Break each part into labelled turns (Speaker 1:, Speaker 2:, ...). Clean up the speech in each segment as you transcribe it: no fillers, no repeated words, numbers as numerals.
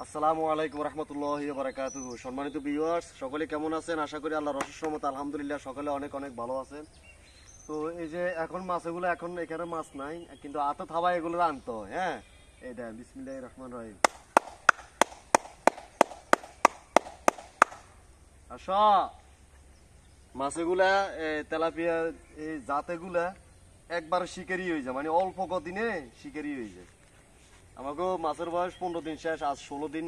Speaker 1: আসসালামু আলাইকুম রহমতুল্লাহি ওয়া বারাকাতুহু। সম্মানিত ভিউয়ার্স, সকলে কেমন আছেন? আশা করি আল্লাহর অশেষ রহমতে আলহামদুলিল্লাহ সকলে অনেক অনেক ভালো আছেন। তো এই যে এখন মাছগুলো, এখন এখানে মাছ নাই, কিন্তু আতো থাবা এগুলো আনতো। হ্যাঁ, এই দেন, বিসমিল্লাহির রহমানির রহিম। আসো মাছগুলা, তেলাপিয়া, এই জাতেগুলা একবার শিকারি হয়ে যায়, মানে অল্প কদিনে শিকারি হয়ে যায়। আমাকেও মাছের বয়স 15 দিন শেষ, আজ 16 দিন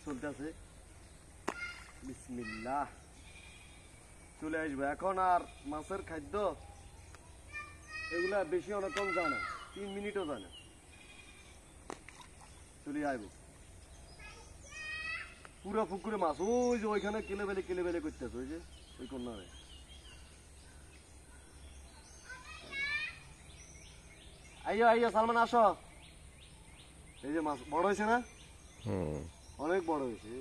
Speaker 1: চলতেছে। বিসমিল্লাহ, চলে আসবে এখন। আর মাছের খাদ্য এগুলা বেশি অনেকক্ষণ যায় না, 3 মিনিটও যায় না, চলে আসবে পুরো পুকুরে মাছ। ওই যে ওইখানে কেলে বেলে করতেছে, ওই যে ওই কন্যারে। আইয়া আইয়া সালমান, আসো। এই যে মাছ বড় হয়েছে না, অনেক বড় হয়েছে,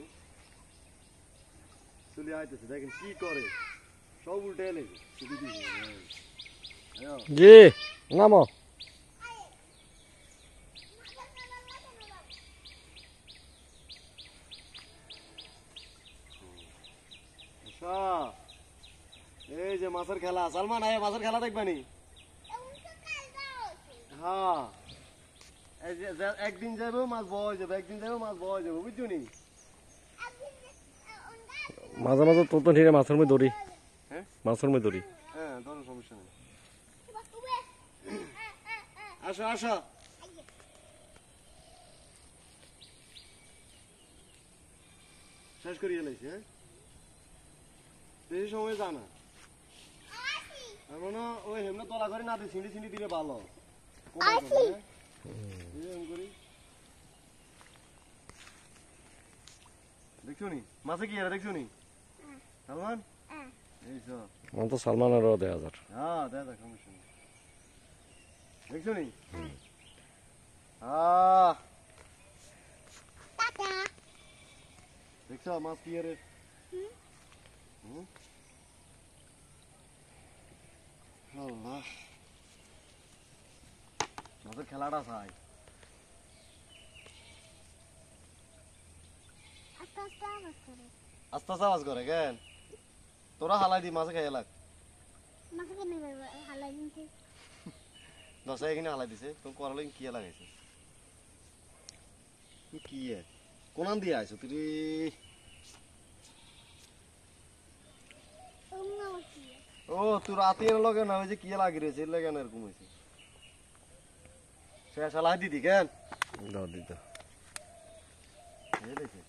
Speaker 1: চলে আইতেছে। দেখেন কি করে, সব উল্টে এলে
Speaker 2: জি নামো।
Speaker 1: এই যে মাছের খেলা। সালমান, আয় মাছের খেলা দেখবানি। হ্যাঁ, একদিন যাবো মাছ বয় যাবে, একদিন যাবো মাছ বয় যাবো, বুঝছো নি?
Speaker 2: মাঝে মাঝে তো তো নিয়ে মাছের মধ্যে ধরি।
Speaker 1: হ্যাঁ,
Speaker 2: মাছের মধ্যে ধরি।
Speaker 1: হ্যাঁ, ধরো, সমস্যা নেই। আসো আসো, শেষ করিয়ে লাইছি। হ্যাঁ, বেশি সময় জানা এমন ওই হেমনে তলা করে না দিয়ে ছিঁড়ি ছিঁড়ি দিলে ভালো। দেখছো নি মাছে কি আর দেখছো নি সালমান? এই
Speaker 2: তো সালমানেরও 1000।
Speaker 1: হ্যাঁ, দেখা সমস্যা নেই, দেখছো নি? দেখছো মাছ কি আরে? মাছের খেলাটা চাই। আস্তে আস্তে আওয়াজ করে কেন? তোরা হালাই দি মাছে খাই লাগ। দশা এখানে হালাই দিছে, তো করালে কি লাগাইছে? কি কোনান দিয়ে আইছো তুই? ও তুই রাতে লগে না, ওই যে কি লাগি রয়েছে এর লাগে না, এরকম হয়েছে। শেষ হালাই দিদি কেন?
Speaker 2: দাও দিত।
Speaker 1: দেখে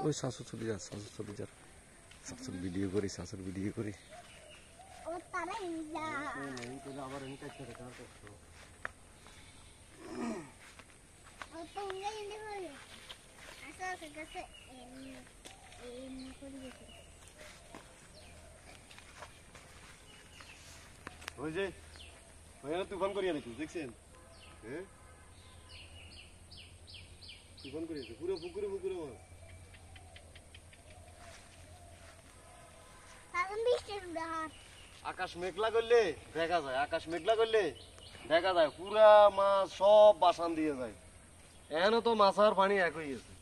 Speaker 2: ওই শাশুর চলে যা, শাশুর চলে যা, শাশুর ভিডিও করি, শাশুর ভিডিও করি।
Speaker 1: আবার এনে কাটতে হবে, কার কষ্ট। ওই যে ওইখানে তুফান করিয়া নাকি দেখছেন? হ্যাঁ, তুফান করিয়েছে পুরো পুকুরে পুকুরে মাছ। আকাশ মেঘলা করলে দেখা যায়, আকাশ মেঘলা করলে দেখা যায় পুরা মাছ সব বাসান দিয়ে যায়। এখানে তো মাছ আর পানি এক হয়ে গেছে।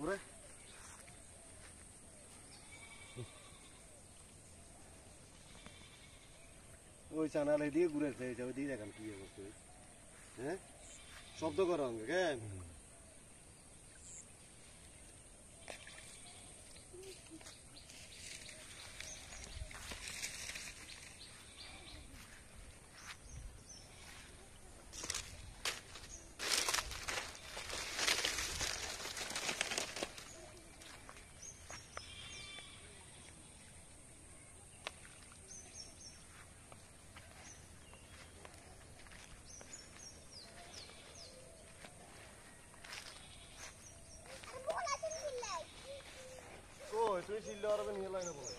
Speaker 1: ওরে ওই চানালে দিয়ে ঘুরেছে, ওই দিয়ে দেখান কি অবস্থা। হ্যাঁ, শব্দ করো অঙ্গে কেন? নিলে আর নিয়ে লাইনে বলে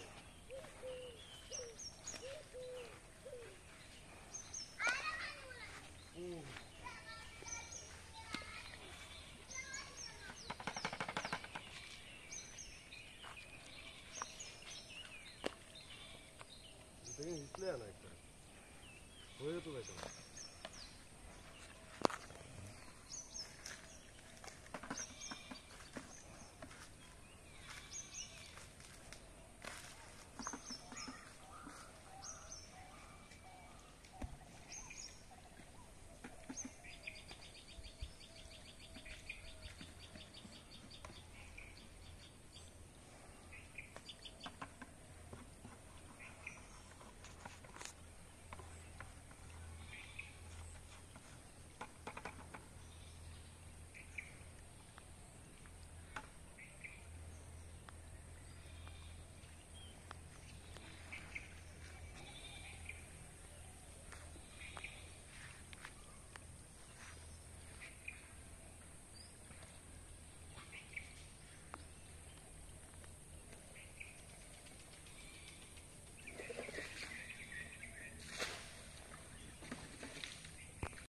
Speaker 1: হিসলে না একটা হয়ে তো বেটা